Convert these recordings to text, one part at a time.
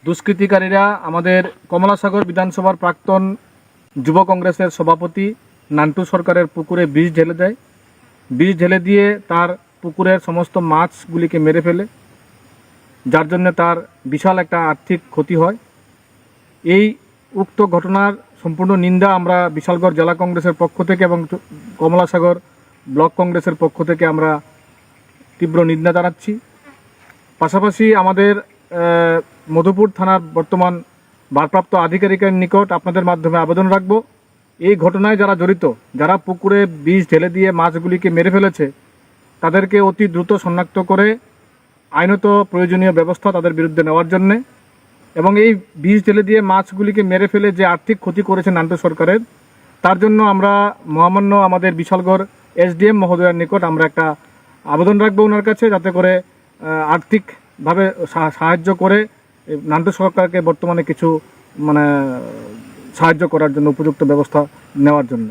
দুষ্কৃতিকারীরা আমাদের কমলাসাগর বিধানসভার প্রাক্তন যুব কংগ্রেসের সভাপতি নান্টু সরকারের পুকুরে বিষ ঢেলে দেয়। বিষ ঢেলে দিয়ে তার পুকুরের সমস্ত মাছগুলিকে মেরে ফেলে, যার জন্য তার বিশাল একটা আর্থিক ক্ষতি হয়। এই উক্ত ঘটনার সম্পূর্ণ নিন্দা আমরা বিশালগড় জেলা কংগ্রেসের পক্ষ থেকে এবং কমলাসাগর ব্লক কংগ্রেসের পক্ষ থেকে আমরা তীব্র নিন্দা জানাচ্ছি। পাশাপাশি আমাদের মধুপুর থানার বর্তমান ভারপ্রাপ্ত আধিকারিকের নিকট আপনাদের মাধ্যমে আবেদন রাখব, এই ঘটনায় যারা জড়িত, যারা পুকুরে বিষ ঢেলে দিয়ে মাছগুলিকে মেরে ফেলেছে, তাদেরকে অতি দ্রুত শনাক্ত করে আইনত প্রয়োজনীয় ব্যবস্থা তাদের বিরুদ্ধে নেওয়ার জন্যে, এবং এই বিষ ঢেলে দিয়ে মাছগুলিকে মেরে ফেলে যে আর্থিক ক্ষতি করেছে নান্টু সরকারের, তার জন্য আমরা মহামান্য আমাদের বিশালগড় এসডিএম মহোদয়ের নিকট আমরা একটা আবেদন রাখবো ওনার কাছে, যাতে করে আর্থিকভাবে সাহায্য করে নান্টু সরকারকে বর্তমানে কিছু সাহায্য করার জন্য উপযুক্ত ব্যবস্থা নেওয়ার জন্য।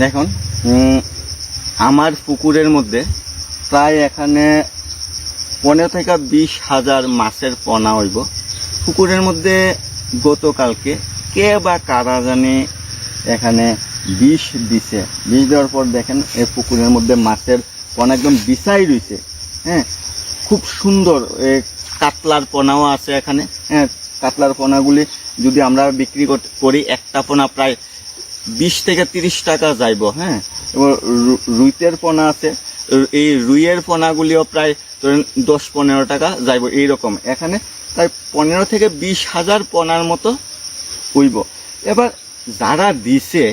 দেখুন, আমার পুকুরের মধ্যে প্রায় এখানে 15 থেকে 20 হাজার মাছের পোনা হইব। পুকুরের মধ্যে গতকালকে কে বা কারা জানে এখানে বিষ দিছে। বিষ দেওয়ার পর দেখেন এই পুকুরের মধ্যে মাছের পোনা একদম বিছাই রয়েছে। হ্যাঁ, খুব সুন্দর কাতলার পোনাও আছে এখানে। হ্যাঁ, কাতলার পোনাগুলি যদি আমরা বিক্রি করি, একটা পোনা প্রায় 20 থেকে 30 টাকা যাইব। হ্যাঁ, এবং রুইতের পোনা আছে, এই রুইয়ের পোনাগুলিও প্রায় 10-15 টাকা যাইব। এইরকম এখানে প্রায় 15 থেকে 20 হাজার পোনার মতো হইব। এবার যারা দিছে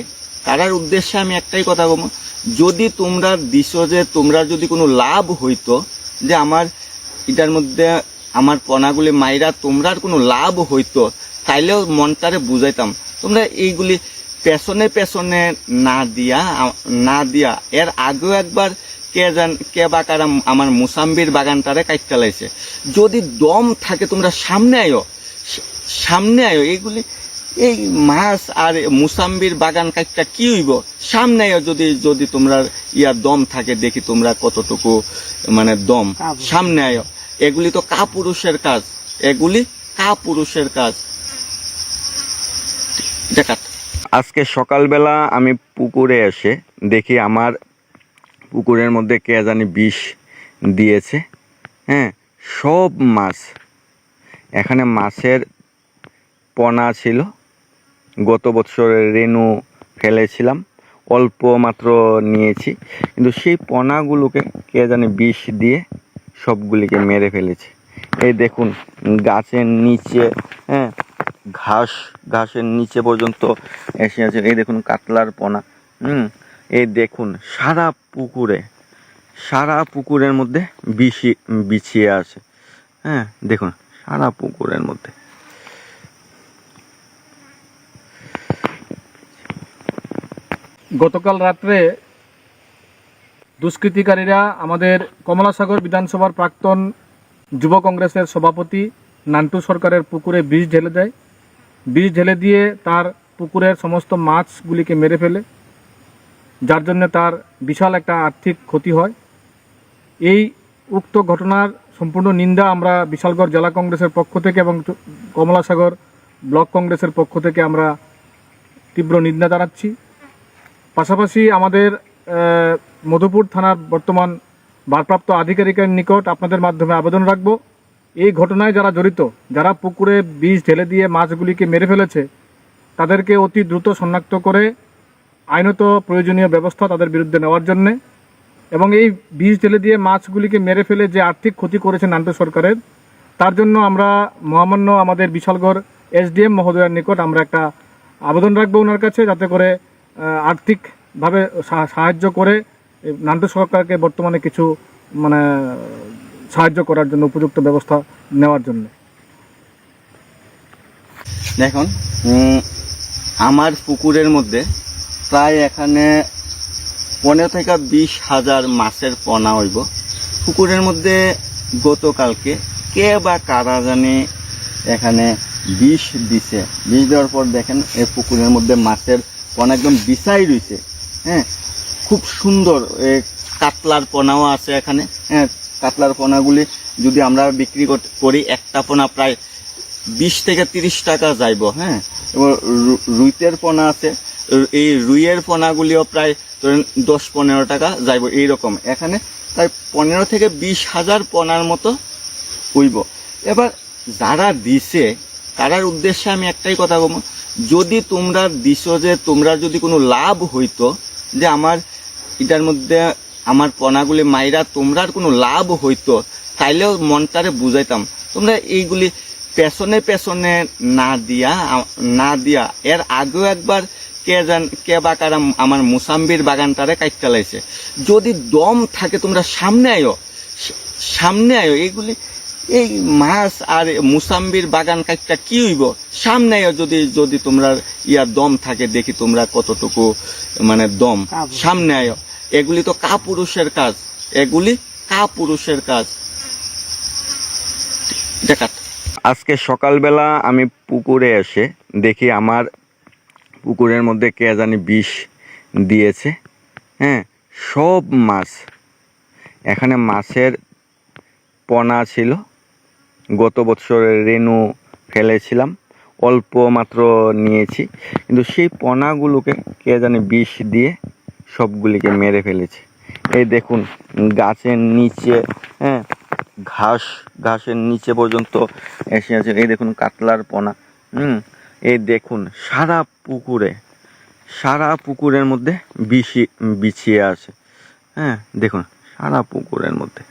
তারার উদ্দেশ্যে আমি একটাই কথা বলবো, যদি তোমরা দিছো যে তোমরা যদি কোনো লাভ হইতো, যে আমার এটার মধ্যে আমার পোনাগুলি মাইরা তোমরার কোনো লাভ হইতো, তাইলেও মনটারে বুঝাইতাম। তোমরা এইগুলি পেছনে পেছনে না দিয়া এর আগেও একবার কে বা কারা আমার মুসাম্বির বাগানটারে কাটতে লাইছে। যদি দম থাকে তোমরা সামনে আয়ো। এইগুলি এই মাছ আর মুসাম্বির বাগান কাটটা কি হইব, সামনে আয়ো। যদি তোমরা ইয়ার দম থাকে, দেখি তোমরা কতটুকু দম, সামনে আয়ো। এগুলি তো কাপুরুষের কাজ, এগুলি কাপুরুষের কাজ। আজকে সকালবেলা আমি পুকুরে এসে দেখি আমার পুকুরের মধ্যে কে জানি বিষ দিয়েছে। হ্যাঁ, সব মাছ, এখানে মাছের পোনা ছিল। গত বছরের রেনু ফেলেছিলাম, অল্প মাত্র নিয়েছি, কিন্তু সেই পোনাগুলোকে কে জানি বিষ দিয়ে সবগুলিকে মেরে ফেলেছে। এই দেখুন গাছের নিচে, হ্যাঁ, ঘাসের নিচে পর্যন্ত এসে আছে। এই দেখুন কাতলার পোনা। এই দেখুন সারা পুকুরের মধ্যে বিছিয়ে আছে। হ্যাঁ, দেখুন সারা পুকুরের মধ্যে। গতকাল রাত্রে দুষ্কৃতিকারীরা আমাদের কমলাসাগর বিধানসভার প্রাক্তন যুব কংগ্রেসের সভাপতি নান্টু সরকারের পুকুরে বিষ ঢেলে দেয়। বিষ ঢেলে দিয়ে তার পুকুরের সমস্ত মাছগুলিকে মেরে ফেলে, যার জন্য তার বিশাল একটা আর্থিক ক্ষতি হয়। এই উক্ত ঘটনার সম্পূর্ণ নিন্দা আমরা বিশালগড় জেলা কংগ্রেসের পক্ষ থেকে এবং কমলাসাগর ব্লক কংগ্রেসের পক্ষ থেকে আমরা তীব্র নিন্দা জানাচ্ছি। পাশাপাশি আমাদের মধুপুর থানার বর্তমান ভারপ্রাপ্ত আধিকারিকের নিকট আপনাদের মাধ্যমে আবেদন রাখব, এই ঘটনায় যারা জড়িত, যারা পুকুরে বিষ ঢেলে দিয়ে মাছগুলিকে মেরে ফেলেছে, তাদেরকে অতি দ্রুত শনাক্ত করে আইনত প্রয়োজনীয় ব্যবস্থা তাদের বিরুদ্ধে নেওয়ার জন্যে, এবং এই বিষ ঢেলে দিয়ে মাছগুলিকে মেরে ফেলে যে আর্থিক ক্ষতি করেছে নান্টু সরকারের, তার জন্য আমরা মহামান্য আমাদের বিশালগড় এসডিএম মহোদয়ের নিকট আমরা একটা আবেদন রাখবো ওনার কাছে, যাতে করে আর্থিকভাবে সাহায্য করে নান্টু সরকারকে বর্তমানে কিছু সাহায্য করার জন্য উপযুক্ত ব্যবস্থা নেওয়ার জন্য। দেখুন, আমার পুকুরের মধ্যে প্রায় এখানে 15 থেকে 20 হাজার মাছের পোনা হইব। পুকুরের মধ্যে গতকালকে কে বা কারা জানে এখানে বিষ দিছে। বিষ দেওয়ার পর দেখেন এই পুকুরের মধ্যে মাছের পোনা একদম বিছাই রয়েছে। হ্যাঁ, খুব সুন্দর কাতলার পোনাও আছে এখানে। হ্যাঁ, কাতলার পোনাগুলি যদি আমরা বিক্রি করি একটা পোনা প্রায় 20 থেকে 30 টাকা যাইব। হ্যাঁ, এবং রুইতের পোনা আছে, এই রুইয়ের পোনাগুলিও প্রায় ধরেন 10-15 টাকা যাইব এইরকম। এখানে প্রায় 15 থেকে 20 হাজার পোনার মতো হইব। এবার যারা দিছে তারার উদ্দেশ্যে আমি একটাই কথা বলবো, যদি তোমরা দিছো যে তোমরা যদি কোনো লাভ হইতো, যে আমার এটার মধ্যে আমার পোনাগুলি মাইরা তোমরার কোনো লাভ হইতো, তাইলেও মনটারে বুঝাইতাম। তোমরা এইগুলি পেছনে পেছনে না দিয়া এর আগেও একবার কে বা কারা আমার মুসাম্বির বাগানটারে কাটতে লাইছে। যদি দম থাকে তোমরা সামনে আয়ো। এইগুলি এই মাছ আর মুসাম্বির বাগান কাটটা কি হইব, সামনে আয়ো। যদি তোমরা দম থাকে, দেখি তোমরা কতটুকু মানে দম, সামনে আয়ো। এগুলি তো কাপুরুষের কাজ, দেখা। আজকে সকালবেলা আমি পুকুরে এসে দেখি আমার পুকুরের মধ্যে কে জানি বিষ দিয়েছে। হ্যাঁ, সব মাছ, এখানে মাছের পোনা ছিল, গত বছরের রেনু ফেলেছিলাম, অল্প মাত্র নিয়েছি, কিন্তু সেই পোনাগুলোকে কে জানি বিষ দিয়ে সবগুলিকে মেরে ফেলেছে। এই দেখুন গাছের নিচে, হ্যাঁ, ঘাসের নিচে পর্যন্ত এসে আছে। এই দেখুন কাতলার পোনা। এই দেখুন সারা পুকুরের মধ্যে বিছিয়ে আছে। হ্যাঁ, দেখুন সারা পুকুরের মধ্যে।